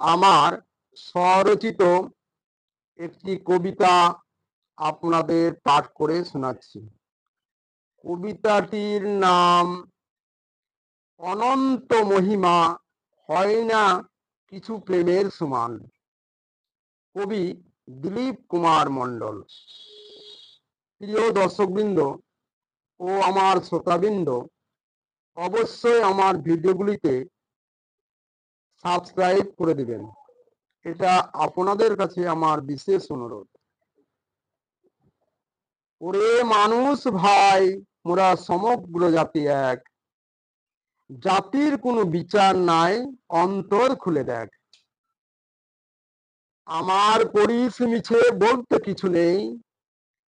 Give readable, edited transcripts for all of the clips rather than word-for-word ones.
আমার স্বরচিত একটি কবিতা আপনাদের পাঠ করে শোনাচ্ছি। কবিতাটির নাম অনন্ত মহিমা হয় না কিছু প্রেমের সমান। কবি দিলীপ কুমার মণ্ডল। প্রিয় দর্শকবৃন্দ ও আমার শ্রোতাবৃন্দ, অবশ্যই আমার ভিডিওগুলিতে সাবস্ক্রাইব করে দিবেন, এটা আপনাদের কাছে আমার বিশেষ অনুরোধ। ওরে মানুষ ভাই, মোরা সমগ্র জাতি এক, জাতির কোনো বিচার নাই, অন্তর খুলে দেখ। আমার করিস মিছে বলতে কিছু নেই,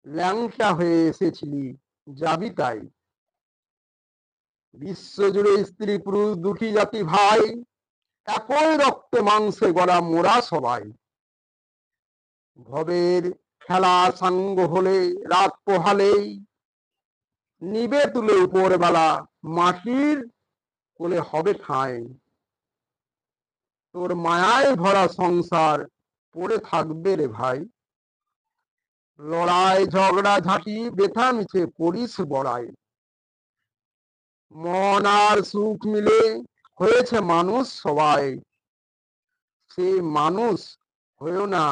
ল্যাংটা হয়ে এসেছিলি যাবি তাই। বিশ্বজুড়ে স্ত্রী পুরুষ দুটি জাতি ভাই, একই রক্তে মাংসে গড়া মোরা সবাই। ভবের খেলা সাঙ্গ হলে রাত পোহালেই নিবে তুলে উপর বেলা, মাটির কোলে হবে ঠাঁই। তোর মায়ায় ভরা সংসার পড়ে থাকবে রে ভাই। লড়াই ঝগড়া ঝাঁটি বেথা মিছে করিস বড়াই। মন আর সুখ মিলে হয়েছে মানুষ সবাই, সে মানুষ হয়েও না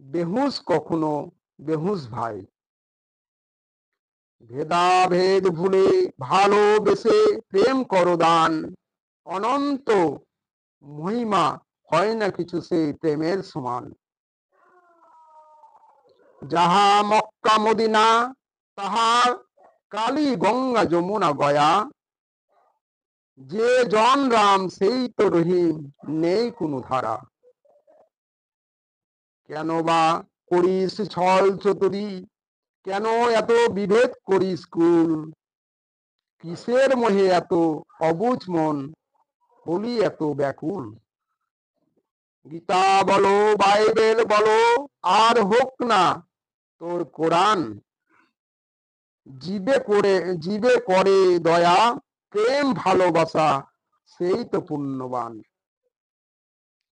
বেহুশ কখনো বেহুশ ভাই। ভেদাভেদ ভুলে ভালোবেসে প্রেম করো দান, অনন্ত মহিমা হয় না কিছু সেই প্রেমের সমান। যাহা মক্কা মদিনা, তাহা কালী গঙ্গা যমুনা গয়া, যে জন রাম সেই তো রহিম, নেই কোনো ধারা। কেন বা করিস ছল চতুরি, কেন এত বিভেদ করিস কুল, কিসের মোহে এত অবুঝ মন, হলি এত ব্যাকুল। গীতা বলো বাইবেল বলো আর হোক না তোর কোরআন, জীবে করে দয়া প্রেম ভালোবাসা সেই তো পুণ্যবান।